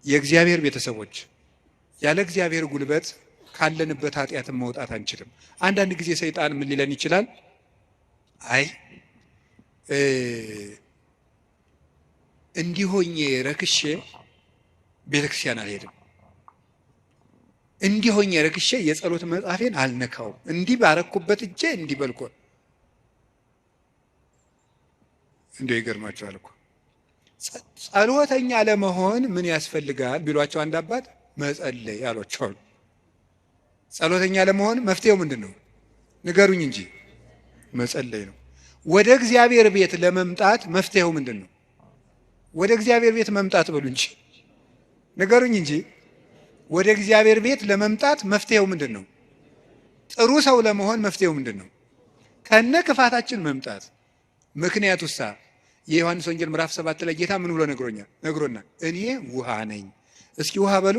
የእግዚአብሔር ቤተሰቦች ያለ እግዚአብሔር ጉልበት ካለንበት ኃጢአትን መውጣት አንችልም። አንዳንድ ጊዜ ሰይጣን ምን ሊለን ይችላል? አይ እንዲሆኜ ረክሼ ቤተክርስቲያን አልሄድም፣ እንዲሆኜ ረክሼ የጸሎት መጽሐፌን አልነካውም፣ እንዲህ ባረኩበት እጄ እንዲህ በልኮ እንዲሁ ይገርማቸዋል እኮ ጸሎተኛ ለመሆን ምን ያስፈልጋል ቢሏቸው አንድ አባት መጸለይ አሏቸው። ጸሎተኛ ለመሆን መፍትሄው ምንድን ነው? ንገሩኝ እንጂ መጸለይ ነው። ወደ እግዚአብሔር ቤት ለመምጣት መፍትሄው ምንድን ነው? ወደ እግዚአብሔር ቤት መምጣት በሉ እንጂ ንገሩኝ እንጂ ወደ እግዚአብሔር ቤት ለመምጣት መፍትሄው ምንድን ነው? ጥሩ ሰው ለመሆን መፍትሄው ምንድን ነው? ከነ ክፋታችን መምጣት። ምክንያቱሳ የዮሐንስ ወንጌል ምዕራፍ 7 ላይ ጌታ ምን ብሎ ነግሮናል? እኔ ውሃ ነኝ። እስኪ ውሃ በሉ።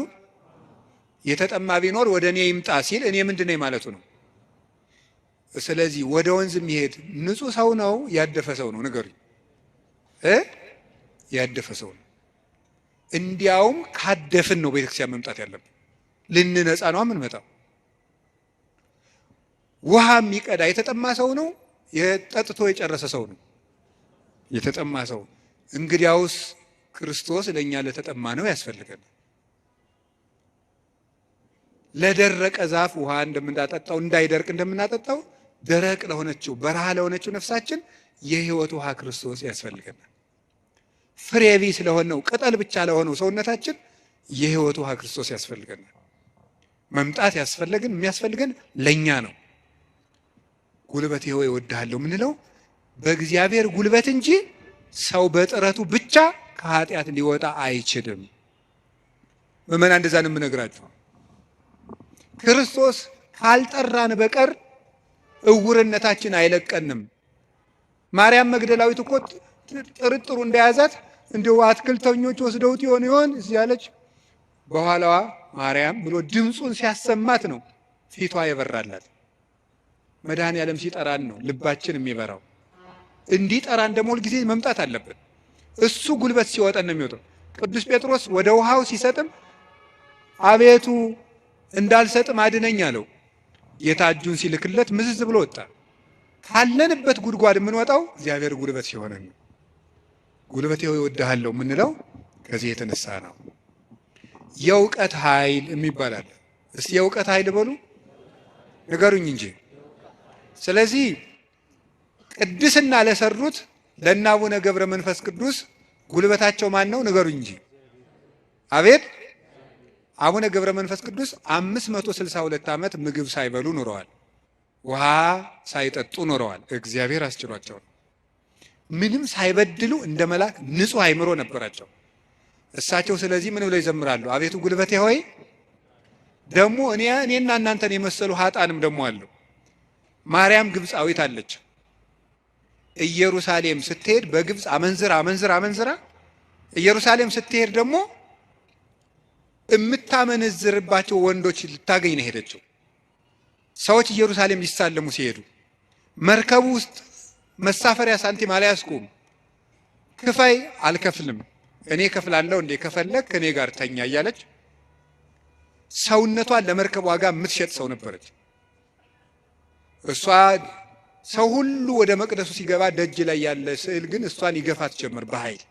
የተጠማ ቢኖር ወደ እኔ ይምጣ ሲል እኔ ምንድን ነኝ ማለቱ ነው። ስለዚህ ወደ ወንዝ የሚሄድ ንጹህ ሰው ነው ያደፈ ሰው ነው? ንገሩኝ። ያደፈ ሰው ነው። እንዲያውም ካደፍን ነው ቤተክርስቲያን መምጣት ያለብን። ልንነጻ ነው የምንመጣው። ውሃ የሚቀዳ የተጠማ ሰው ነው? ጠጥቶ የጨረሰ ሰው ነው? የተጠማ ሰው። እንግዲያውስ ክርስቶስ ለእኛ ለተጠማ ነው ያስፈልገናል። ለደረቀ ዛፍ ውሃ እንደምናጠጣው እንዳይደርቅ እንደምናጠጣው ደረቅ ለሆነችው በረሃ ለሆነችው ነፍሳችን የሕይወት ውሃ ክርስቶስ ያስፈልገናል። ፍሬ ቢስ ለሆነው ቅጠል ብቻ ለሆነው ሰውነታችን የሕይወት ውሃ ክርስቶስ ያስፈልገናል። መምጣት የሚያስፈልገን ለእኛ ነው። ጉልበቴ ሆይ እወድሃለሁ የምንለው በእግዚአብሔር ጉልበት እንጂ ሰው በጥረቱ ብቻ ከኃጢአት ሊወጣ አይችልም። ምእመናን እንደዛ ነው የምነግራችሁ። ክርስቶስ ካልጠራን በቀር እውርነታችን አይለቀንም። ማርያም መግደላዊት እኮ ጥርጥሩ እንደያዛት እንደው አትክልተኞች ወስደውት ይሆን እያለች በኋላዋ ማርያም ብሎ ድምፁን ሲያሰማት ነው ፊቷ የበራላት። መድኃኔዓለም ሲጠራን ነው ልባችን የሚበራው። እንዲጠራን ደግሞ ሁልጊዜ መምጣት አለብን። እሱ ጉልበት ሲወጣን ነው የሚወጣው። ቅዱስ ጴጥሮስ ወደ ውሃው ሲሰጥም አቤቱ እንዳልሰጥም አድነኝ አለው። ጌታ እጁን ሲልክለት ምዝዝ ብሎ ወጣ። ካለንበት ጉድጓድ የምንወጣው እግዚአብሔር ጉልበት ሲሆነን ነው። ጉልበቴ ሆይ እወድሃለሁ የምንለው ከዚህ የተነሳ ነው። የእውቀት ኃይል የሚባል አለ። እስቲ የእውቀት ኃይል በሉ ንገሩኝ እንጂ። ስለዚህ ቅድስና ለሰሩት ለእነ አቡነ ገብረ መንፈስ ቅዱስ ጉልበታቸው ማን ነው? ንገሩኝ እንጂ። አቤት አቡነ ገብረ መንፈስ ቅዱስ 562 ዓመት ምግብ ሳይበሉ ኖረዋል። ውሃ ሳይጠጡ ኖረዋል። እግዚአብሔር አስችሏቸው ምንም ሳይበድሉ እንደ መልአክ ንጹሕ አእምሮ ነበራቸው እሳቸው። ስለዚህ ምን ብለው ይዘምራሉ? አቤቱ ጉልበቴ ሆይ። ደግሞ እኔና እናንተን የመሰሉ ኃጣንም ደግሞ አሉ። ማርያም ግብፃዊት አለች። ኢየሩሳሌም ስትሄድ በግብፅ አመንዝራ ኢየሩሳሌም ስትሄድ ደግሞ የምታመነዝርባቸው ወንዶች ልታገኝ ነው ሄደችው። ሰዎች ኢየሩሳሌም ሊሳለሙ ሲሄዱ መርከቡ ውስጥ መሳፈሪያ ሳንቲም አልያዝኩም፣ ክፈይ፣ አልከፍልም፣ እኔ ከፍላለሁ፣ እንዴ ከፈለክ ከኔ ጋር ተኛ እያለች ሰውነቷን ለመርከብ ዋጋ የምትሸጥ ሰው ነበረች። እሷ ሰው ሁሉ ወደ መቅደሱ ሲገባ ደጅ ላይ ያለ ስዕል ግን እሷን ይገፋት ጀመር በኃይል።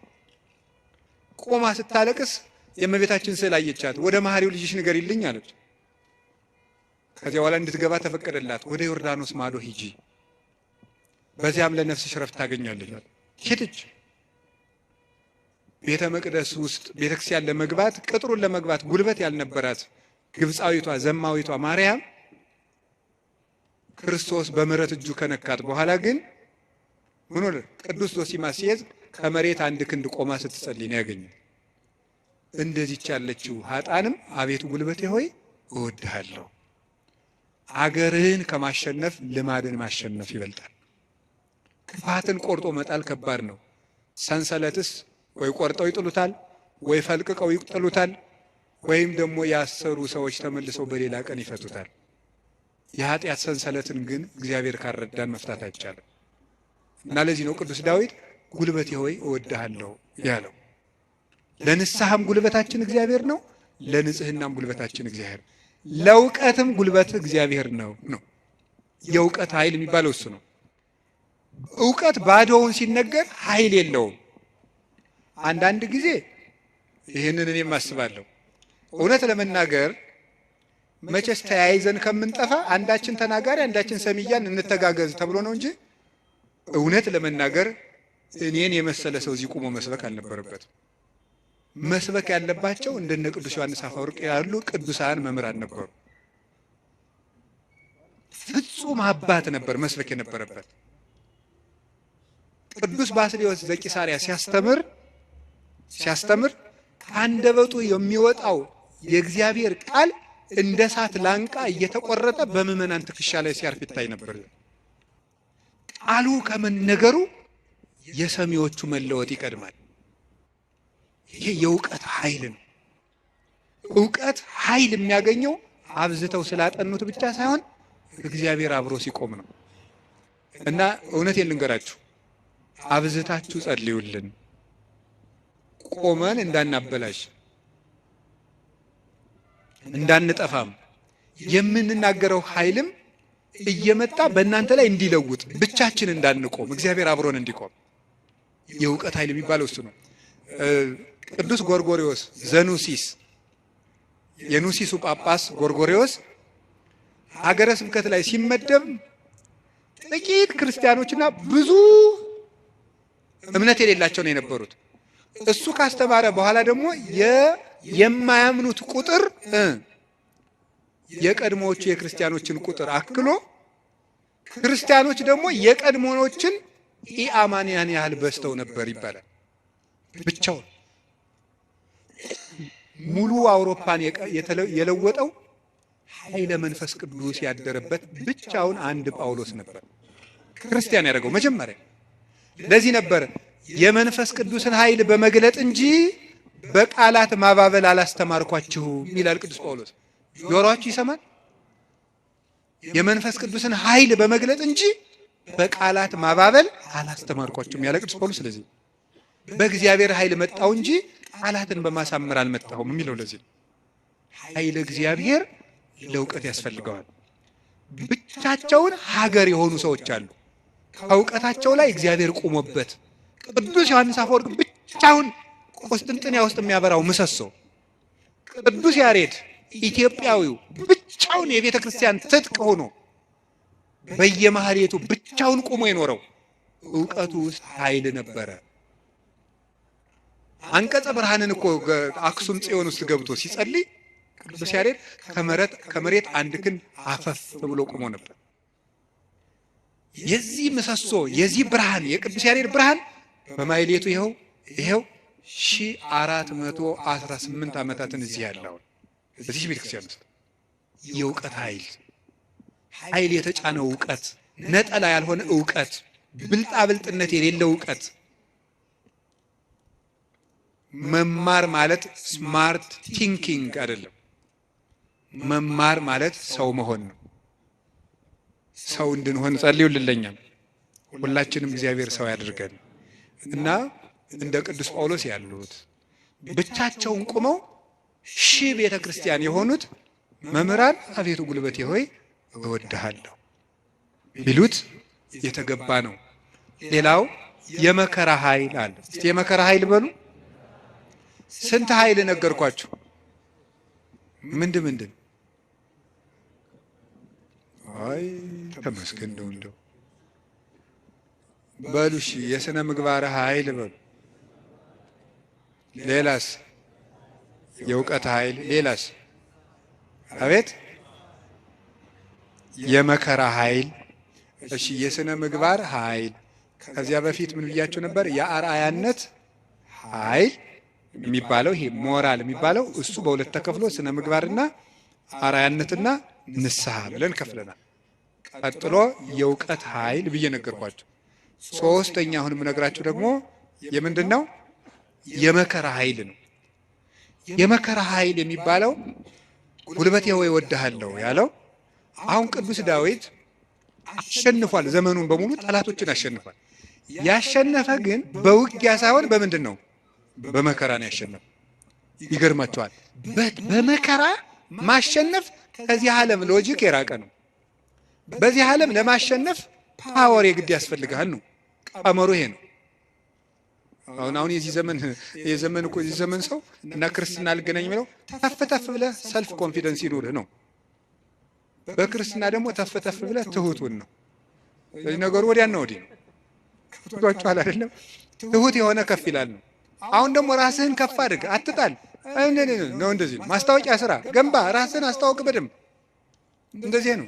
ቆማ ስታለቅስ የእመቤታችን ስዕል አየቻት። ወደ መሐሪው ልጅሽ ንገሪልኝ አለች። ከዚያ በኋላ እንድትገባ ተፈቀደላት። ወደ ዮርዳኖስ ማዶ ሂጂ፣ በዚያም ለነፍስሽ ረፍት ታገኛለች። ሄደች። ቤተ መቅደስ ውስጥ ቤተክርስቲያን ለመግባት ቅጥሩን ለመግባት ጉልበት ያልነበራት ግብፃዊቷ ዘማዊቷ ማርያም ክርስቶስ በምሕረት እጁ ከነካት በኋላ ግን ምን ሆነ? ቅዱስ ዞሲማስ ሲሄድ ከመሬት አንድ ክንድ ቆማ ስትጸልይ ነው ያገኘው። እንደዚች ያለችው ኃጣንም አቤቱ ጉልበቴ ሆይ እወድሃለሁ። አገርህን ከማሸነፍ ልማድን ማሸነፍ ይበልጣል። ክፋትን ቆርጦ መጣል ከባድ ነው። ሰንሰለትስ ወይ ቆርጠው ይጥሉታል፣ ወይ ፈልቅቀው ይጥሉታል፣ ወይም ደግሞ ያሰሩ ሰዎች ተመልሰው በሌላ ቀን ይፈቱታል። የኃጢአት ሰንሰለትን ግን እግዚአብሔር ካረዳን መፍታት አይቻልም። እና ለዚህ ነው ቅዱስ ዳዊት ጉልበቴ ሆይ እወድሃለሁ ያለው። ለንስሐም ጉልበታችን እግዚአብሔር ነው፣ ለንጽህናም ጉልበታችን እግዚአብሔር፣ ለእውቀትም ጉልበት እግዚአብሔር ነው። የእውቀት ኃይል የሚባለው እሱ ነው። እውቀት ባዶውን ሲነገር ኃይል የለውም። አንዳንድ ጊዜ ይህንን እኔም አስባለሁ። እውነት ለመናገር መቼስ ተያይዘን ከምንጠፋ አንዳችን ተናጋሪ አንዳችን ሰሚያን እንተጋገዝ ተብሎ ነው እንጂ እውነት ለመናገር እኔን የመሰለ ሰው እዚህ ቆሞ መስበክ አልነበረበትም። መስበክ ያለባቸው እንደነ ቅዱስ ዮሐንስ አፈወርቅ ያሉ ቅዱሳን መምህራን ነበሩ። ፍጹም አባት ነበር መስበክ የነበረበት። ቅዱስ ባስልዮስ ዘቂሳርያ ሲያስተምር ከአንደበቱ የሚወጣው የእግዚአብሔር ቃል እንደ እሳት ላንቃ እየተቆረጠ በምዕመናን ትከሻ ላይ ሲያርፍ ይታይ ነበር። ቃሉ ከመነገሩ የሰሚዎቹ መለወጥ ይቀድማል። ይሄ የእውቀት ኃይል ነው። እውቀት ኃይል የሚያገኘው አብዝተው ስላጠኑት ብቻ ሳይሆን እግዚአብሔር አብሮ ሲቆም ነው። እና እውነቴን ልንገራችሁ፣ አብዝታችሁ ጸልዩልን፣ ቆመን እንዳናበላሽ እንዳንጠፋም፣ የምንናገረው ኃይልም እየመጣ በእናንተ ላይ እንዲለውጥ፣ ብቻችን እንዳንቆም፣ እግዚአብሔር አብሮን እንዲቆም የእውቀት ኃይል የሚባለው እሱ ነው። ቅዱስ ጎርጎርዮስ ዘኑሲስ የኑሲሱ ጳጳስ ጎርጎርዮስ ሀገረ ስብከት ላይ ሲመደብ ጥቂት ክርስቲያኖችና ብዙ እምነት የሌላቸው ነው የነበሩት። እሱ ካስተማረ በኋላ ደግሞ የማያምኑት ቁጥር የቀድሞዎቹ የክርስቲያኖችን ቁጥር አክሎ ክርስቲያኖች ደግሞ የቀድሞዎችን ኢአማንያን ያህል በዝተው ነበር ይባላል። ብቻውን ሙሉ አውሮፓን የለወጠው ኃይለ መንፈስ ቅዱስ ያደረበት ብቻውን አንድ ጳውሎስ ነበር ክርስቲያን ያደረገው መጀመሪያ። ለዚህ ነበር የመንፈስ ቅዱስን ኃይል በመግለጥ እንጂ በቃላት ማባበል አላስተማርኳችሁም ይላል ቅዱስ ጳውሎስ። ጆሮአችሁ ይሰማል? የመንፈስ ቅዱስን ኃይል በመግለጥ እንጂ በቃላት ማባበል አላስተማርኳችሁም ያለ ቅዱስ ጳውሎስ። ስለዚህ በእግዚአብሔር ኃይል መጣው እንጂ ቃላትን በማሳመር አልመጣሁም የሚለው ለዚህ ኃይለ እግዚአብሔር ለእውቀት ያስፈልገዋል። ብቻቸውን ሀገር የሆኑ ሰዎች አሉ፣ ከእውቀታቸው ላይ እግዚአብሔር ቆሞበት። ቅዱስ ዮሐንስ አፈወርቅ ብቻውን ቁስጥንጥንያ ውስጥ የሚያበራው ምሰሶ፣ ቅዱስ ያሬድ ኢትዮጵያዊው ብቻውን የቤተ ክርስቲያን ትጥቅ ሆኖ በየማህሌቱ ብቻውን ቆሞ የኖረው እውቀቱ ውስጥ ኃይል ነበረ። አንቀጸ ብርሃንን እኮ አክሱም ጽዮን ውስጥ ገብቶ ሲጸልይ ቅዱስ ያሬድ ከመሬት አንድ ክንድ አፈፍ ብሎ ቆሞ ነበር። የዚህ ምሰሶ የዚህ ብርሃን የቅዱስ ያሬድ ብርሃን በማህሌቱ ይኸው 1418 ዓመታትን እዚህ ያለው እዚህ ቤተክርስቲያን ውስጥ የእውቀት ኃይል የተጫነው እውቀት፣ ነጠላ ያልሆነ እውቀት፣ ብልጣብልጥነት የሌለው እውቀት። መማር ማለት ስማርት ቲንኪንግ አይደለም። መማር ማለት ሰው መሆን ነው። ሰው እንድንሆን ጸልዩልኝ። ሁላችንም እግዚአብሔር ሰው ያድርገን እና እንደ ቅዱስ ጳውሎስ ያሉት ብቻቸውን ቆመው ሺህ ቤተ ክርስቲያን የሆኑት መምህራን አቤቱ ጉልበቴ ሆይ እወድሃለሁ ቢሉት የተገባ ነው። ሌላው የመከራ ኃይል አለ። እስቲ የመከራ ኃይል በሉ። ስንት ኃይል ነገርኳችሁ? ምንድን አይ ተመስገን እንደው በሉ። እሺ የሥነ ምግባር ኃይል በሉ። ሌላስ? የእውቀት ኃይል። ሌላስ? አቤት የመከራ ኃይል። እሺ የሥነ ምግባር ኃይል። ከዚያ በፊት ምን ብያችሁ ነበር? የአርአያነት ኃይል የሚባለው ይሄ ሞራል የሚባለው እሱ በሁለት ተከፍሎ ስነ ምግባርና አርአያነትና ንስሐ ብለን ከፍለናል። ቀጥሎ የእውቀት ኃይል ብዬ ነገርኳችሁ። ሶስተኛ አሁን የምነግራችሁ ደግሞ የምንድነው? የመከራ ኃይል ነው። የመከራ ኃይል የሚባለው ጉልበቴ ሆይ እወድሃለሁ ያለው አሁን ቅዱስ ዳዊት አሸንፏል። ዘመኑን በሙሉ ጠላቶችን አሸንፏል። ያሸነፈ ግን በውጊያ ሳይሆን በምንድን ነው? በመከራ ነው ያሸነፈው። ይገርማቸዋል። በመከራ ማሸነፍ ከዚህ ዓለም ሎጂክ የራቀ ነው። በዚህ ዓለም ለማሸነፍ ፓወር የግድ ያስፈልጋል ነው ቀመሩ። ይሄ ነው። አሁን የዚህ ዘመን ሰው እና ክርስትና አልገናኝ የሚለው ተፍ ተፍ ብለህ ሰልፍ ኮንፊደንስ ይኑርህ ነው። በክርስትና ደግሞ ተፍ ተፍ ብለህ ትሁቱን ነው። ስለዚህ ነገሩ ወዲያና ወዲህ ነው። ከፍቷችኋል አይደለም? ትሁት የሆነ ከፍ ይላል ነው። አሁን ደግሞ ራስህን ከፍ አድርግ፣ አትጣል ነው። እንደዚህ ነው። ማስታወቂያ ስራ፣ ገንባ፣ ራስህን አስታውቅ በደንብ። እንደዚህ ነው።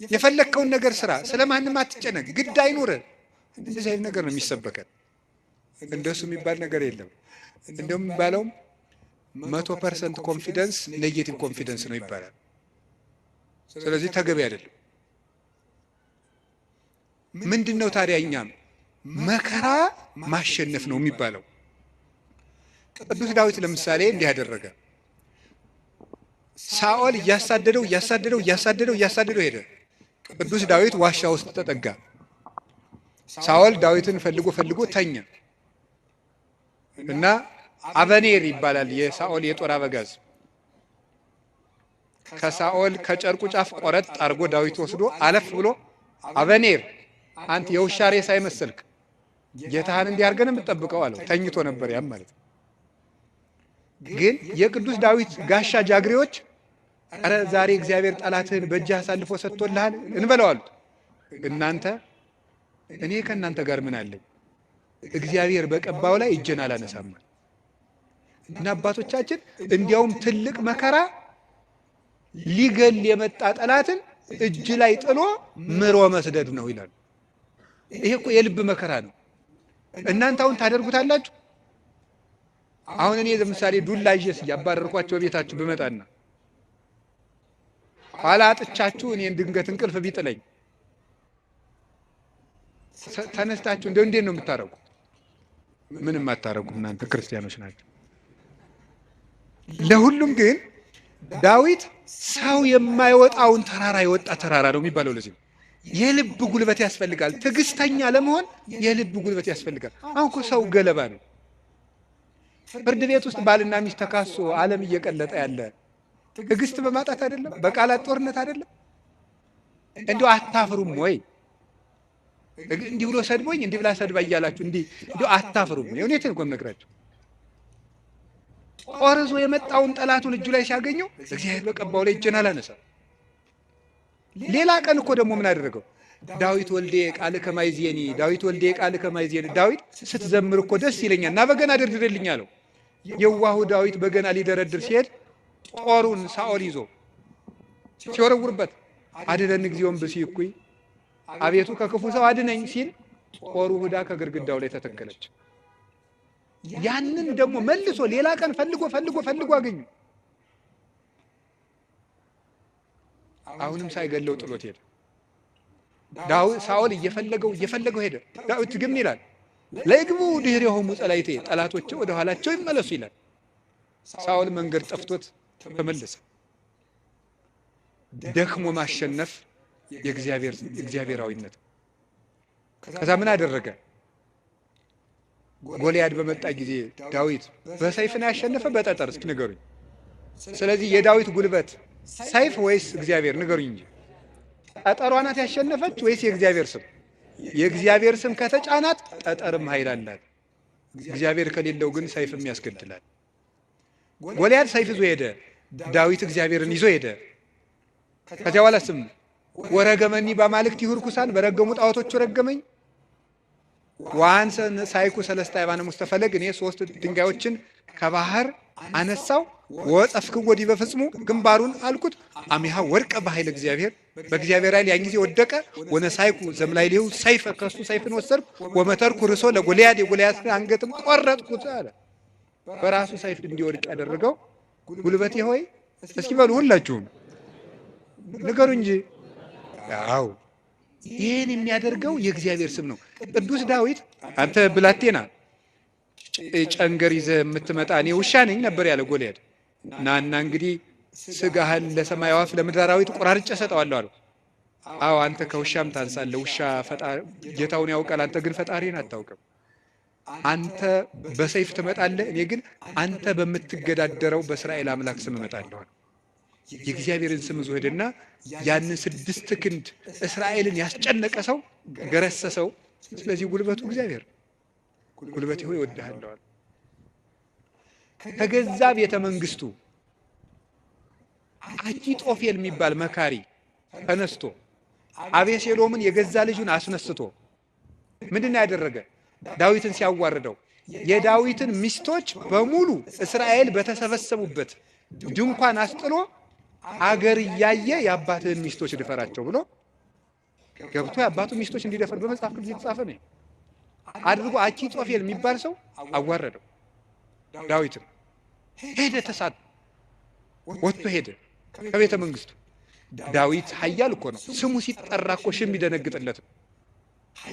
የፈለግከውን ነገር ስራ፣ ስለማንም አትጨነቅ፣ ግድ አይኑርህ። እንደዚህ አይነት ነገር ነው የሚሰበከን። እንደሱ የሚባል ነገር የለም። እንደውም የሚባለውም 100% ኮንፊደንስ ኔጌቲቭ ኮንፊደንስ ነው ይባላል። ስለዚህ ተገቢ አይደለም። ምንድን ነው ታዲያ? እኛም መከራ ማሸነፍ ነው የሚባለው። ቅዱስ ዳዊት ለምሳሌ እንዲህ ያደረገ። ሳኦል እያሳደደው ሄደ። ቅዱስ ዳዊት ዋሻ ውስጥ ተጠጋ። ሳኦል ዳዊትን ፈልጎ ተኛ እና አበኔር ይባላል የሳኦል የጦር አበጋዝ ከሳኦል ከጨርቁ ጫፍ ቆረጥ አድርጎ ዳዊት ወስዶ አለፍ ብሎ አበኔር አንተ የውሻ ሬሳ አይመስልክ ጌታህን እንዲህ አድርገን የምትጠብቀው አለው። ተኝቶ ነበር ያም ማለት ነው። ግን የቅዱስ ዳዊት ጋሻ ጃግሬዎች ኧረ ዛሬ እግዚአብሔር ጠላትህን በእጅህ አሳልፎ ሰጥቶልሃል እንበለው አሉት። እናንተ እኔ ከእናንተ ጋር ምን አለኝ? እግዚአብሔር በቀባው ላይ እጄን አላነሳም። እና አባቶቻችን እንዲያውም ትልቅ መከራ ሊገል የመጣ ጠላትን እጅ ላይ ጥሎ ምሮ መስደድ ነው ይላሉ። ይሄ እኮ የልብ መከራ ነው። እናንተ አሁን ታደርጉታላችሁ? አሁን እኔ ለምሳሌ ዱላ ይዤስ እያባረርኳቸው ቤታችሁ ብመጣና ኋላ አጥቻችሁ እኔን ድንገት እንቅልፍ ቢጥለኝ ተነስታችሁ እንዴት ነው የምታረጉ? ምንም አታረጉም። እናንተ ክርስቲያኖች ናቸው። ለሁሉም ግን ዳዊት ሰው የማይወጣውን ተራራ የወጣ ተራራ ነው የሚባለው። ለዚህ የልብ ጉልበት ያስፈልጋል። ትዕግስተኛ ለመሆን የልብ ጉልበት ያስፈልጋል። አሁን እኮ ሰው ገለባ ነው። ፍርድ ቤት ውስጥ ባልና ሚስት ተካሶ ዓለም እየቀለጠ ያለ ትዕግስት በማጣት አይደለም? በቃላት ጦርነት አይደለም? እንዲሁ አታፍሩም ወይ? እንዲህ ብሎ ሰድቦኝ እንዲህ ብላ ሰድባ እያላችሁ እንዲሁ አታፍሩም? እውነቴን እኮ የምነግራችሁ። ቆርዞ የመጣውን ጠላቱን እጁ ላይ ሲያገኘው እግዚአብሔር በቀባው ላይ እጄን አላነሳም። ሌላ ቀን እኮ ደግሞ ምን አደረገው? ዳዊት ወልዴ ቃልከ ማይዜኒ፣ ዳዊት ወልዴ ቃልከ ማይዜኒ። ዳዊት ስትዘምር እኮ ደስ ይለኛል እና በገና ደርድርልኝ አለው። የዋሁ ዳዊት በገና ሊደረድር ሲሄድ ጦሩን ሳኦል ይዞ ሲወረውርበት አድነን እግዚኦን ብሲ እኩይ፣ አቤቱ ከክፉ ሰው አድነኝ ሲል ጦሩ ሁዳ ከግድግዳው ላይ ተተከለች። ያንን ደግሞ መልሶ ሌላ ቀን ፈልጎ አገኙ። አሁንም ሳይገለው ጥሎት ሄደ። ሳኦል እየፈለገው ሄደ። ዳዊት ግን ይላል ለይግቡ ድኅሬሆሙ ጸላእቴ፣ ጠላቶቼ ወደ ኋላቸው ይመለሱ ይላል። ሳኦል መንገድ ጠፍቶት ተመለሰ። ደክሞ ማሸነፍ የእግዚአብሔራዊነት። ከዛ ምን አደረገ? ጎልያድ በመጣ ጊዜ ዳዊት በሰይፍ ነው ያሸነፈ በጠጠር? እስኪ ንገሩኝ። ስለዚህ የዳዊት ጉልበት ሰይፍ ወይስ እግዚአብሔር? ንገሩኝ እንጂ። ጠጠሯ ናት ያሸነፈች ወይስ የእግዚአብሔር ስም? የእግዚአብሔር ስም ከተጫናት ጠጠርም ኃይል አላት። እግዚአብሔር ከሌለው ግን ሰይፍም ያስገድላል። ጎልያድ ሰይፍ ይዞ ሄደ፣ ዳዊት እግዚአብሔርን ይዞ ሄደ። ከዚያ በኋላ ስም ወረገመኒ በአማልክት ይሁርኩሳን፣ በረገሙ ጣዖቶቹ ረገመኝ። ዋንሰን ሳይኩ ሰለስተ አይባነ ሙስተፈለግ፣ እኔ 3 ድንጋዮችን ከባህር አነሳው። ወጸፍክዎ ዲበ ፍጽሙ፣ ግንባሩን አልኩት። አሚሃ ወድቀ በኃይለ እግዚአብሔር፣ በእግዚአብሔር ኃይል ያን ጊዜ ወደቀ። ወነሳይኩ ዘምላይሌሁ ሰይፈ፣ ከሱ ሰይፍን ወሰድኩ። ወመተርኩ ርሶ ለጎልያድ፣ የጎልያድ አንገትም ቆረጥኩት አለ። በራሱ ሰይፍ እንዲወድቅ ያደረገው ጉልበቴ ሆይ እስኪ በሉ ሁላችሁም ንገሩ እንጂ። ያው ይህን የሚያደርገው የእግዚአብሔር ስም ነው። ቅዱስ ዳዊት አንተ ብላቴና ጨንገር ይዘህ የምትመጣ እኔ ውሻ ነኝ ነበር ያለ ጎልያድ። ናና እንግዲህ ስጋህን ለሰማይ አዕዋፍ ለምድር አራዊት ቆራርጬ እሰጠዋለሁ አለው። አዎ አንተ ከውሻም ታንሳለህ። ውሻ ጌታውን ያውቃል፣ አንተ ግን ፈጣሪን አታውቅም። አንተ በሰይፍ ትመጣለህ፣ እኔ ግን አንተ በምትገዳደረው በእስራኤል አምላክ ስም እመጣለሁ። የእግዚአብሔርን ስም ይዞ ሄደና ያንን 6 ክንድ እስራኤልን ያስጨነቀ ሰው ገረሰሰው። ስለዚህ ጉልበቱ እግዚአብሔር፣ ጉልበቴ ሆይ እወድሃለሁ። ከገዛ ቤተ መንግስቱ አኪጦፌል የሚባል መካሪ ተነስቶ አቤሴሎምን የገዛ ልጁን አስነስቶ ምንድነው ያደረገ? ዳዊትን ሲያዋርደው የዳዊትን ሚስቶች በሙሉ እስራኤል በተሰበሰቡበት ድንኳን አስጥሎ አገር እያየ የአባትህን ሚስቶች ድፈራቸው ብሎ ገብቶ የአባቱ ሚስቶች እንዲደፈር በመጽሐፍ ቅዱስ የተጻፈ ነው አድርጎ አኪጦፌል የሚባል ሰው አዋረደው። ዳዊትም ሄደ፣ ተሳት ወጥቶ ሄደ ከቤተ መንግስቱ። ዳዊት ኃያል እኮ ነው። ስሙ ሲጠራ እኮ ሽም ይደነግጥለት።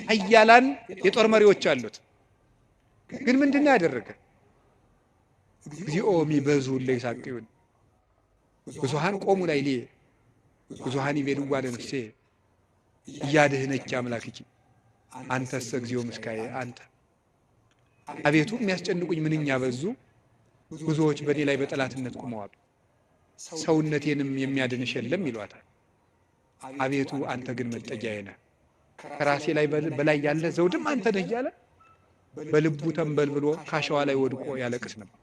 ኃያላን የጦር መሪዎች አሉት። ግን ምንድነው ያደረገ? እግዚኦ ሚበዙ ለይሳቅዩን ብዙሃን ቆሙ ላይ ሊ ብዙሃን ይቤልዋ ለነፍሴ እያድህነች አምላክኪ አንተስ እግዚኦ ምስካዬ አንተ። አቤቱ የሚያስጨንቁኝ ምንኛ በዙ፣ ብዙዎች በእኔ ላይ በጠላትነት ቆመዋል። ሰውነቴንም የሚያድንሽ የለም ይሏታል። አቤቱ አንተ ግን መጠጊያዬ ነህ፣ ከራሴ ላይ በላይ ያለ ዘውድም አንተ ነህ እያለ በልቡ ተንበልብሎ ካሸዋ ላይ ወድቆ ያለቅስ ነበር።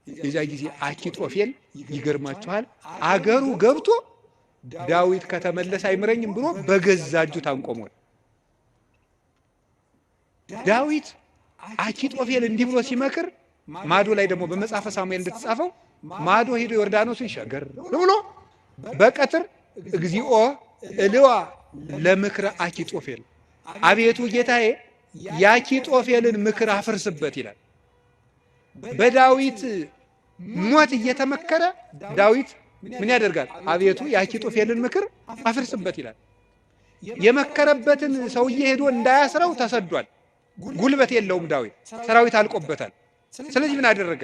የዚያ ጊዜ አኪጦፌል ይገርማችኋል፣ አገሩ ገብቶ ዳዊት ከተመለሰ አይምረኝም ብሎ በገዛ እጁ ታንቆሟል። ዳዊት አኪጦፌል እንዲህ ብሎ ሲመክር ማዶ ላይ ደግሞ በመጽሐፈ ሳሙኤል እንደተጻፈው ማዶ ሄዶ ዮርዳኖስን ሸገር ብሎ በቀትር እግዚኦ እልዋ ለምክረ አኪጦፌል፣ አቤቱ ጌታዬ የአኪጦፌልን ምክር አፍርስበት ይላል። በዳዊት ሞት እየተመከረ ዳዊት ምን ያደርጋል? አቤቱ የአኪጦፌልን ምክር አፍርስበት ይላል። የመከረበትን ሰውዬ ሄዶ እንዳያስረው ተሰዷል። ጉልበት የለውም ዳዊት፣ ሰራዊት አልቆበታል። ስለዚህ ምን አደረገ?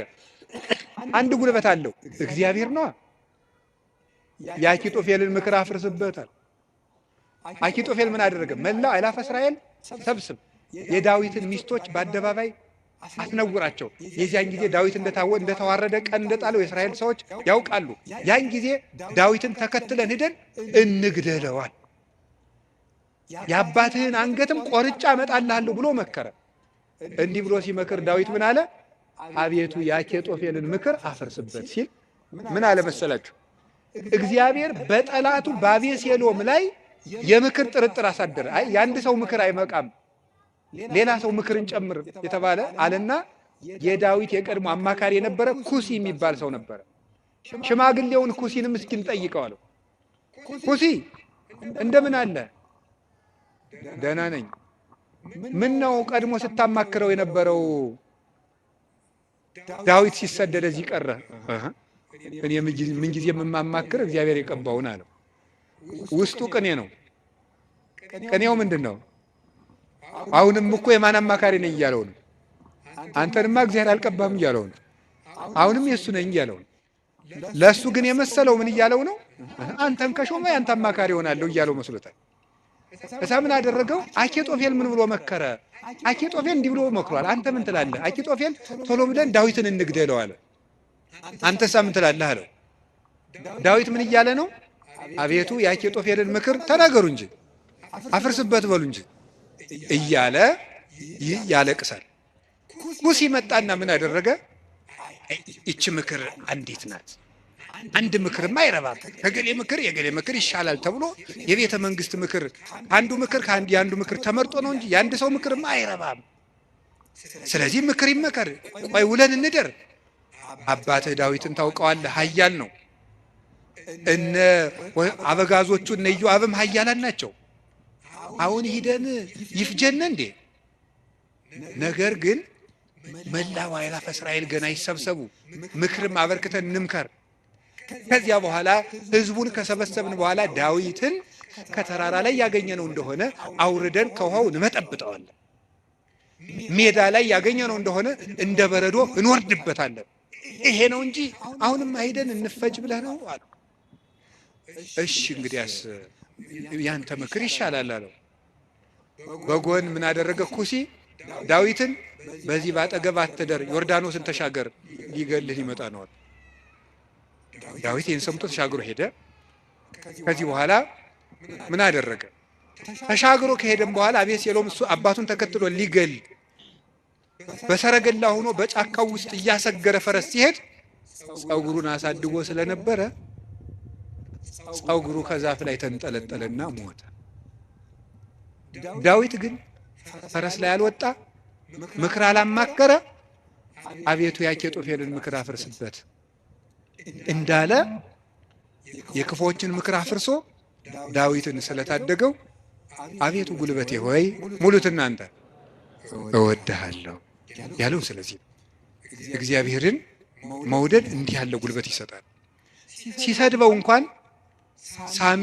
አንድ ጉልበት አለው፣ እግዚአብሔር ነው። የአኪጦፌልን ምክር አፍርስበታል። አኪጦፌል ምን አደረገ? መላው አእላፈ እስራኤል ሰብስብ፣ የዳዊትን ሚስቶች በአደባባይ አስነውራቸው። የዚያን ጊዜ ዳዊት እንደተዋረደ ቀን እንደጣለው የእስራኤል ሰዎች ያውቃሉ። ያን ጊዜ ዳዊትን ተከትለን ሄደን እንግደለዋል፣ የአባትህን አንገትም ቆርጫ እመጣልሃለሁ ብሎ መከረ። እንዲህ ብሎ ሲመክር ዳዊት ምን አለ? አቤቱ የአኪጦፌልን ምክር አፈርስበት ሲል ምን አለ መሰላችሁ? እግዚአብሔር በጠላቱ በአቤሴሎም ላይ የምክር ጥርጥር አሳደረ። አይ የአንድ ሰው ምክር አይመቃም፣ ሌላ ሰው ምክርን ጨምር የተባለ አለና የዳዊት የቀድሞ አማካሪ የነበረ ኩሲ የሚባል ሰው ነበረ። ሽማግሌውን ኩሲንም እስኪ እንጠይቀው አለው። ኩሲ እንደምን አለ? ደህና ነኝ። ምን ነው ቀድሞ ስታማክረው የነበረው ዳዊት ሲሰደድ እዚህ ቀረ? እኔ ምን ጊዜ የማማክር እግዚአብሔር የቀባውን አለው። ውስጡ ቅኔ ነው። ቅኔው ምንድን ነው? አሁንም እኮ የማን አማካሪ ነኝ እያለው ነው። አንተንማ እግዚአብሔር አልቀባም እያለው ነው። አሁንም የእሱ ነኝ እያለው ነው። ለእሱ ግን የመሰለው ምን እያለው ነው? አንተን ከሾመ ያንተ አማካሪ ሆናለሁ እያለው መስሎታል። እሳ ምን አደረገው? አኪጦፌል ምን ብሎ መከረ? አኪጦፌል እንዲህ ብሎ መክሯል። አንተ ምን ትላለህ? አኪጦፌል ቶሎ ብለን ዳዊትን እንግደለው አለ። አንተሳ ምን ትላለህ አለው። ዳዊት ምን እያለ ነው? አቤቱ የአኪጦፌልን ምክር ተናገሩ እንጂ አፍርስበት በሉ እንጂ እያለ ያለቅሳል። ኩሲ መጣና ምን አደረገ? ይቺ ምክር አንዲት ናት፣ አንድ ምክርማ አይረባም፣ ከገሌ ምክር የገሌ ምክር ይሻላል ተብሎ የቤተ መንግስት ምክር አንዱ ምክር የአንዱ ምክር ተመርጦ ነው እንጂ የአንድ ሰው ምክርማ አይረባም። ስለዚህ ምክር ይመከር፣ ቆይ ውለን እንደር። አባትህ ዳዊትን ታውቀዋለህ፣ ኃያል ነው። እነ አበጋዞቹ እነ ኢዮአብም ኃያላን ናቸው። አሁን ሂደን ይፍጀን እንዴ? ነገር ግን መላው አእላፈ እስራኤል ገና ይሰብሰቡ፣ ምክርም አበርክተን እንምከር። ከዚያ በኋላ ህዝቡን ከሰበሰብን በኋላ ዳዊትን ከተራራ ላይ ያገኘነው እንደሆነ አውርደን ከውሃው እንመጠብጠዋለን፣ ሜዳ ላይ ያገኘነው እንደሆነ እንደ በረዶ እንወርድበታለን። ይሄ ነው እንጂ አሁንም ሄደን እንፈጅ ብለህ ነው አሉ። እሺ እንግዲያስ ያንተ ምክር ይሻላል አለው። በጎን ምን አደረገ? ኩሲ ዳዊትን በዚህ ባጠገብ አትደር፣ ዮርዳኖስን ተሻገር፣ ሊገልህ ሊመጣ ነው። ዳዊት ይህን ሰምቶ ተሻግሮ ሄደ። ከዚህ በኋላ ምን አደረገ? ተሻግሮ ከሄደም በኋላ አቤሴሎም እሱ አባቱን ተከትሎ ሊገል በሰረገላ ሆኖ በጫካው ውስጥ እያሰገረ ፈረስ ሲሄድ ጸጉሩን አሳድጎ ስለነበረ ጸጉሩ ከዛፍ ላይ ተንጠለጠለና ሞተ። ዳዊት ግን ፈረስ ላይ አልወጣ፣ ምክር አላማከረ። አቤቱ የአኪጦፌልን ምክር አፍርስበት እንዳለ የክፎችን ምክር አፍርሶ ዳዊትን ስለታደገው አቤቱ ጉልበቴ ሆይ ሙሉት እናንተ እወድሃለሁ ያለው። ስለዚህ እግዚአብሔርን መውደድ እንዲህ ያለ ጉልበት ይሰጣል። ሲሰድበው እንኳን ሳሚ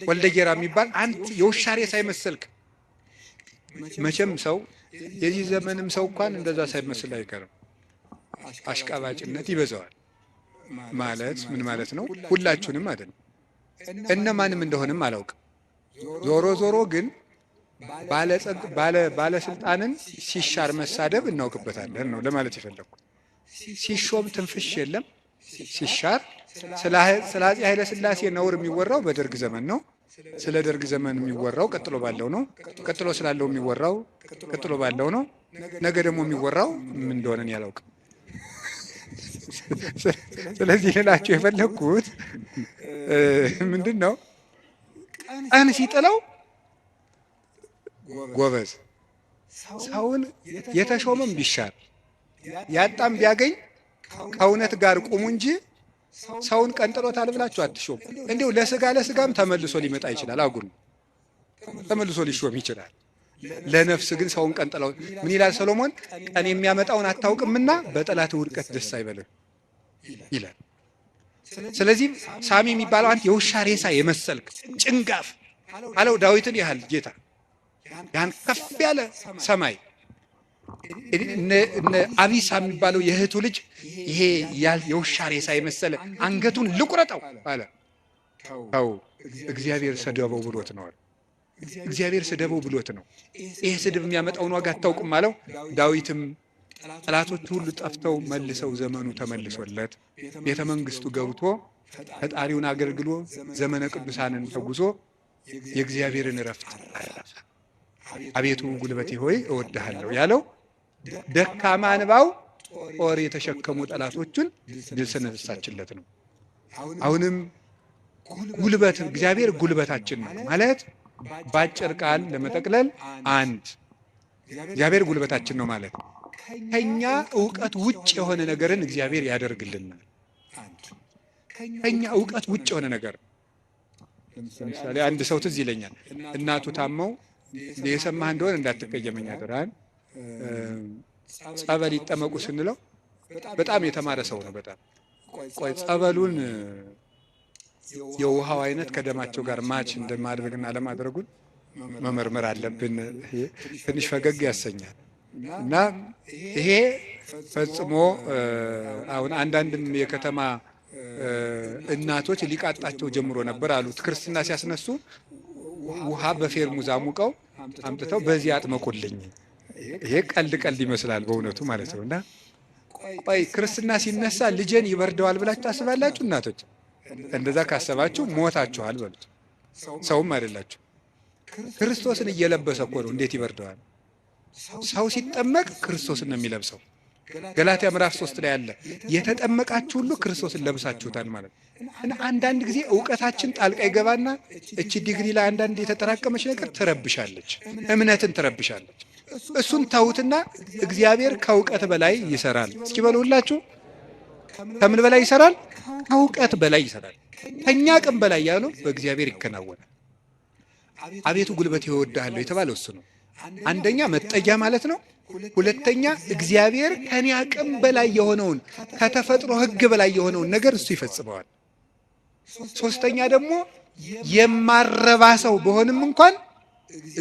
ወልደጌራ የሚባል አንድ የውሻ ሬሳ ሳይመስልክ፣ መቼም ሰው የዚህ ዘመንም ሰው እንኳን እንደዛ ሳይመስል አይቀርም። አሽቃባጭነት ይበዛዋል። ማለት ምን ማለት ነው? ሁላችሁንም አይደለም፣ እነማንም እንደሆነም አላውቅም። ዞሮ ዞሮ ግን ባለስልጣንን ሲሻር መሳደብ እናውቅበታለን ነው ለማለት የፈለግኩት። ሲሾም ትንፍሽ የለም። ሲሻር ስለ አፄ ኃይለ ሥላሴ ነውር የሚወራው በደርግ ዘመን ነው። ስለ ደርግ ዘመን የሚወራው ቀጥሎ ባለው ነው። ቀጥሎ ስላለው የሚወራው ቀጥሎ ባለው ነው። ነገ ደግሞ የሚወራው ምን እንደሆነ ያላውቅም። ስለዚህ ልላችሁ የፈለግኩት ምንድን ነው? ቀን ሲጥለው ጎበዝ፣ ሰውን የተሾመም ቢሻር ያጣም ቢያገኝ ከእውነት ጋር ቁሙ እንጂ ሰውን ቀንጥሎታል ብላችሁ አትሾሙ። እንዲሁ ለስጋም ተመልሶ ሊመጣ ይችላል። አጉል ተመልሶ ሊሾም ይችላል። ለነፍስ ግን ሰውን ቀንጥለው ምን ይላል ሰሎሞን? ቀን የሚያመጣውን አታውቅምና በጠላት ውድቀት ደስ አይበልህ ይላል። ስለዚህ ሳሚ የሚባለው አንተ የውሻ ሬሳ የመሰልክ ጭንጋፍ አለው ዳዊትን ያህል ጌታ ያን ከፍ ያለ ሰማይ እነ አቢሳ የሚባለው የእህቱ ልጅ ይሄ የውሻ ሬሳ የመሰለ አንገቱን ልቁረጠው አለ። ተው እግዚአብሔር ሰደበው ብሎት ነው። እግዚአብሔር ስደበው ብሎት ነው። ይሄ ስድብ የሚያመጣውን ዋጋ አታውቅም አለው። ዳዊትም ጠላቶቹ ሁሉ ጠፍተው መልሰው ዘመኑ ተመልሶለት ቤተ መንግስቱ ገብቶ ፈጣሪውን አገልግሎ ዘመነ ቅዱሳንን ተጉዞ የእግዚአብሔርን እረፍት አረፈ። አቤቱ ጉልበቴ ሆይ እወድሃለሁ ያለው ደካማ እንባው ጦር የተሸከሙ ጠላቶቹን ድል ስለነሳችለት ነው። አሁንም ጉልበት እግዚአብሔር ጉልበታችን ነው ማለት ባጭር ቃል ለመጠቅለል አንድ እግዚአብሔር ጉልበታችን ነው ማለት ከኛ ዕውቀት ውጭ የሆነ ነገርን እግዚአብሔር ያደርግልናል። ከኛ ዕውቀት ውጭ የሆነ ነገር ለምሳሌ አንድ ሰው ትዝ ይለኛል። እናቱ ታመው የሰማህ እንደሆነ እንዳትቀየመኝ አደራን ጸበል ይጠመቁ ስንለው በጣም የተማረ ሰው ነው። በጣም ቆይ ጸበሉን የውሃው አይነት ከደማቸው ጋር ማች እንደማድረግና ለማድረጉን መመርመር አለብን። ትንሽ ፈገግ ያሰኛል። እና ይሄ ፈጽሞ አሁን አንዳንድም የከተማ እናቶች ሊቃጣቸው ጀምሮ ነበር አሉት። ክርስትና ሲያስነሱ ውሃ በፌርሙዝ አሙቀው አምጥተው በዚህ አጥመቁልኝ። ይሄ ቀልድ ይመስላል በእውነቱ ማለት ነው። እና ቆይ ክርስትና ሲነሳ ልጄን ይበርደዋል ብላችሁ ታስባላችሁ? እናቶች እንደዛ ካሰባችሁ ሞታችኋል በሉት። ሰውም አይደላችሁ። ክርስቶስን እየለበሰ እኮ ነው። እንዴት ይበርደዋል? ሰው ሲጠመቅ ክርስቶስን ነው የሚለብሰው። ገላትያ ምዕራፍ 3 ላይ ያለ የተጠመቃችሁ ሁሉ ክርስቶስን ለብሳችሁታል ማለት እና አንዳንድ ጊዜ ዕውቀታችን ጣልቃ ይገባና እቺ ዲግሪ ላይ አንዳንድ የተጠራቀመች ነገር ትረብሻለች፣ እምነትን ትረብሻለች። እሱን ተውትና እግዚአብሔር ከዕውቀት በላይ ይሰራል። እስኪ በሉላችሁ፣ ከምን በላይ ይሰራል? ከዕውቀት በላይ ይሰራል። ከኛ አቅም በላይ ያለው በእግዚአብሔር ይከናወናል። አቤቱ ጉልበቴ እወድሃለሁ የተባለው እሱ ነው። አንደኛ መጠጊያ ማለት ነው። ሁለተኛ እግዚአብሔር ከኔ አቅም በላይ የሆነውን ከተፈጥሮ ሕግ በላይ የሆነውን ነገር እሱ ይፈጽመዋል። ሶስተኛ ደግሞ የማረባ ሰው በሆንም እንኳን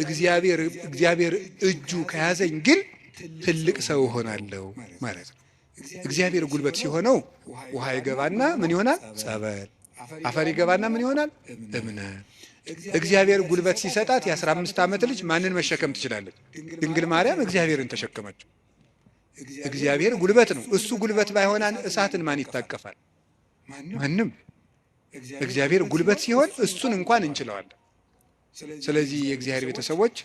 እግዚአብሔር እጁ ከያዘኝ ግን ትልቅ ሰው እሆናለሁ ማለት ነው። እግዚአብሔር ጉልበት ሲሆነው ውሃ ይገባና ምን ይሆናል? ጸበል። አፈር ይገባና ምን ይሆናል? እምነት። እግዚአብሔር ጉልበት ሲሰጣት የ15 ዓመት ልጅ ማንን መሸከም ትችላለች? ድንግል ማርያም እግዚአብሔርን ተሸከመችው። እግዚአብሔር ጉልበት ነው። እሱ ጉልበት ባይሆን እሳትን ማን ይታቀፋል? ማንም። እግዚአብሔር ጉልበት ሲሆን እሱን እንኳን እንችለዋለን። ስለዚህ የእግዚአብሔር ቤተሰቦች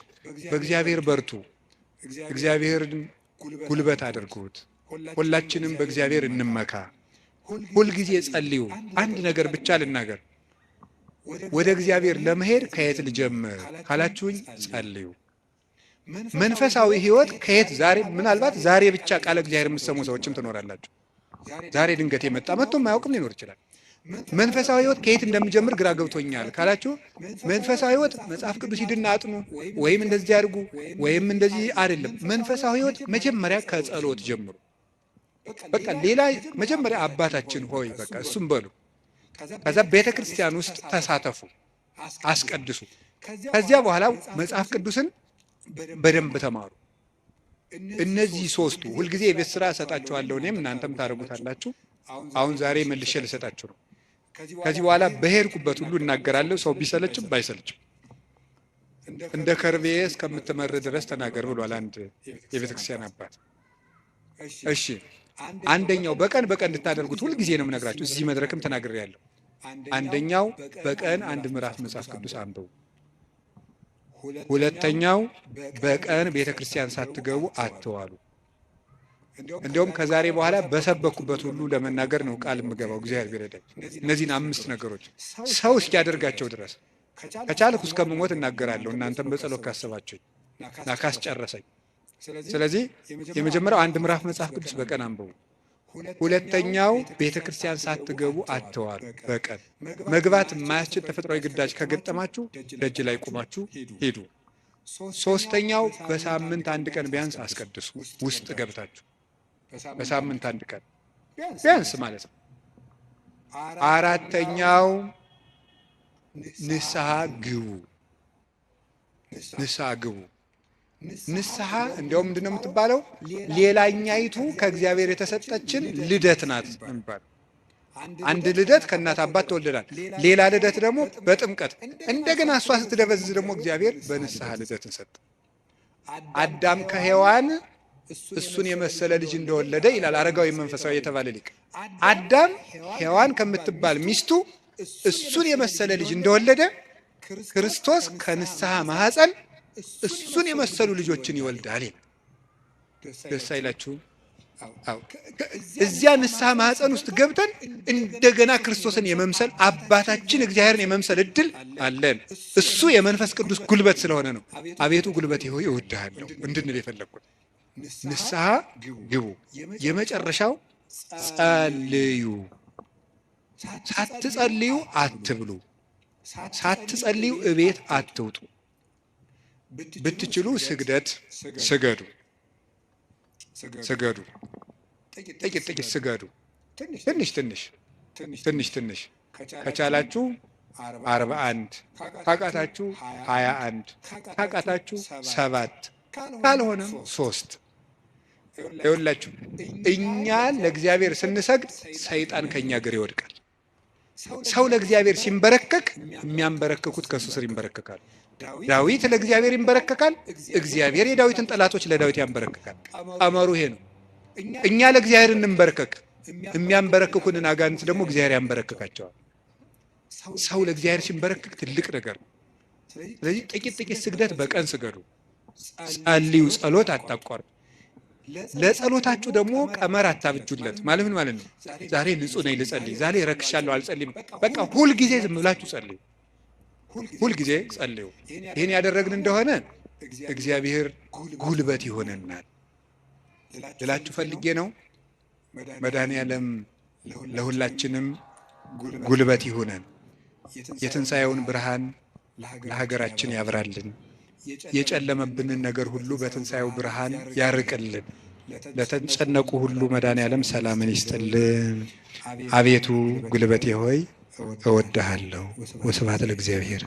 በእግዚአብሔር በርቱ፣ እግዚአብሔርን ጉልበት አድርጉት። ሁላችንም በእግዚአብሔር እንመካ። ሁልጊዜ ጸልዩ። አንድ ነገር ብቻ ልናገር፣ ወደ እግዚአብሔር ለመሄድ ከየት ልጀምር ካላችሁኝ ጸልዩ። መንፈሳዊ ሕይወት ከየት ዛሬ ምናልባት ዛሬ ብቻ ቃለ እግዚአብሔር የምትሰሙ ሰዎችም ትኖራላችሁ። ዛሬ ድንገት መጥቶ የማያውቅም ሊኖር ይችላል። መንፈሳዊ ሕይወት ከየት እንደምጀምር ግራ ገብቶኛል ካላችሁ መንፈሳዊ ሕይወት መጽሐፍ ቅዱስ ሂድና አጥኑ ወይም እንደዚህ አድርጉ ወይም እንደዚህ አይደለም። መንፈሳዊ ሕይወት መጀመሪያ ከጸሎት ጀምሩ። በቃ ሌላ መጀመሪያ አባታችን ሆይ በቃ እሱም በሉ። ከዛ ቤተ ክርስቲያን ውስጥ ተሳተፉ፣ አስቀድሱ። ከዚያ በኋላ መጽሐፍ ቅዱስን በደንብ ተማሩ። እነዚህ ሶስቱ ሁልጊዜ የቤት ስራ እሰጣችኋለሁ፣ እኔም እናንተም ታደርጉታላችሁ። አሁን ዛሬ መልሼ ልሰጣችሁ ነው። ከዚህ በኋላ በሄድኩበት ሁሉ እናገራለሁ፣ ሰው ቢሰለችም ባይሰለችም። እንደ ከርቤ እስከምትመር ድረስ ተናገር ብሏል አንድ የቤተ ክርስቲያን አባት። እሺ አንደኛው በቀን እንድታደርጉት ሁልጊዜ ነው የምነግራችሁ። እዚህ መድረክም ተናግሬያለሁ። አንደኛው በቀን አንድ ምዕራፍ መጽሐፍ ቅዱስ አንብቡ። ሁለተኛው በቀን ቤተ ክርስቲያን ሳትገቡ አትዋሉ። እንዲሁም ከዛሬ በኋላ በሰበኩበት ሁሉ ለመናገር ነው ቃል የምገባው እግዚአብሔር ቢረዳኝ። እነዚህን 5 ነገሮች ሰው እስኪያደርጋቸው ድረስ ከቻልኩ እስከምሞት እናገራለሁ። እናንተም በጸሎት ካሰባችሁኝ እና ካስጨረሰኝ። ስለዚህ የመጀመሪያው አንድ ምዕራፍ መጽሐፍ ቅዱስ በቀን አንብቡ። ሁለተኛው ቤተ ክርስቲያን ሳትገቡ አትዋሉ። በቀን መግባት የማያስችል ተፈጥሯዊ ግዳጅ ከገጠማችሁ ደጅ ላይ ቆማችሁ ሂዱ። ሶስተኛው በሳምንት አንድ ቀን ቢያንስ አስቀድሱ። ውስጥ ገብታችሁ በሳምንት አንድ ቀን ቢያንስ ማለት ነው። አራተኛው ንስሐ ግቡ። ንስሐ ግቡ። ንስሐ እንዲያውም ምንድነው የምትባለው? ሌላኛይቱ ከእግዚአብሔር የተሰጠችን ልደት ናት የሚባለው። አንድ ልደት ከእናት አባት ተወልደናል። ሌላ ልደት ደግሞ በጥምቀት እንደገና እሷ ስትደበዝዝ ደግሞ እግዚአብሔር በንስሐ ልደትን ሰጠ። አዳም ከሔዋን እሱን የመሰለ ልጅ እንደወለደ ይላል አረጋዊ መንፈሳዊ የተባለ ሊቅ። አዳም ሔዋን ከምትባል ሚስቱ እሱን የመሰለ ልጅ እንደወለደ ክርስቶስ ከንስሐ ማህፀን እሱን የመሰሉ ልጆችን ይወልዳል። ደስ አይላችሁም? አዎ። እዚያ ንስሐ ማህፀን ውስጥ ገብተን እንደገና ክርስቶስን የመምሰል አባታችን እግዚአብሔርን የመምሰል እድል አለን። እሱ የመንፈስ ቅዱስ ጉልበት ስለሆነ ነው አቤቱ ጉልበቴ ሆይ እወድሃለሁ እንድንል የፈለግኩት። ንስሐ ግቡ። የመጨረሻው ጸልዩ። ሳትጸልዩ አትብሉ። ሳትጸልዩ እቤት አትውጡ። ብትችሉ ስግደት ስገዱ። ጥቂት ስገዱ። ትንሽ ከቻላችሁ 41 ካቃታችሁ 21 ካቃታችሁ 7 ካልሆነም 3። ይኸውላችሁ እኛ ለእግዚአብሔር ስንሰግድ ሰይጣን ከኛ እግር ይወድቃል። ሰው ለእግዚአብሔር ሲንበረከክ የሚያንበረከኩት ከእሱ ስር ይንበረከካል። ዳዊት ለእግዚአብሔር ይንበረከካል፣ እግዚአብሔር የዳዊትን ጠላቶች ለዳዊት ያንበረከካል። ቀመሩ ይሄ ነው። እኛ ለእግዚአብሔር እንንበረከክ፣ የሚያንበረክኩንን አጋንንት ደግሞ እግዚአብሔር ያንበረከካቸዋል። ሰው ለእግዚአብሔር ሲንበረከክ ትልቅ ነገር ነው። ስለዚህ ጥቂት ስግደት በቀን ስገዱ። ጸልዩ። ጸሎት አታቋርጡ። ለጸሎታችሁ ደግሞ ቀመር አታብጁለት። ማለት ምን ማለት ነው? ዛሬ ንጹህ ነኝ ልጸልይ፣ ዛሬ ረክሻለሁ አልጸልይም። በቃ ሁልጊዜ ዝም ብላችሁ ጸልዩ። ሁልጊዜ ጸልዩ። ይህን ያደረግን እንደሆነ እግዚአብሔር ጉልበት ይሆነናል ልላችሁ ፈልጌ ነው። መድኃኔዓለም ለሁላችንም ጉልበት ይሆነን። የትንሣኤውን ብርሃን ለሀገራችን ያብራልን። የጨለመብንን ነገር ሁሉ በትንሣኤው ብርሃን ያርቅልን። ለተጨነቁ ሁሉ መድኃኔዓለም ሰላምን ይስጥልን። አቤቱ ጉልበቴ ሆይ እወድሃለሁ። ወስብሐት ለእግዚአብሔር።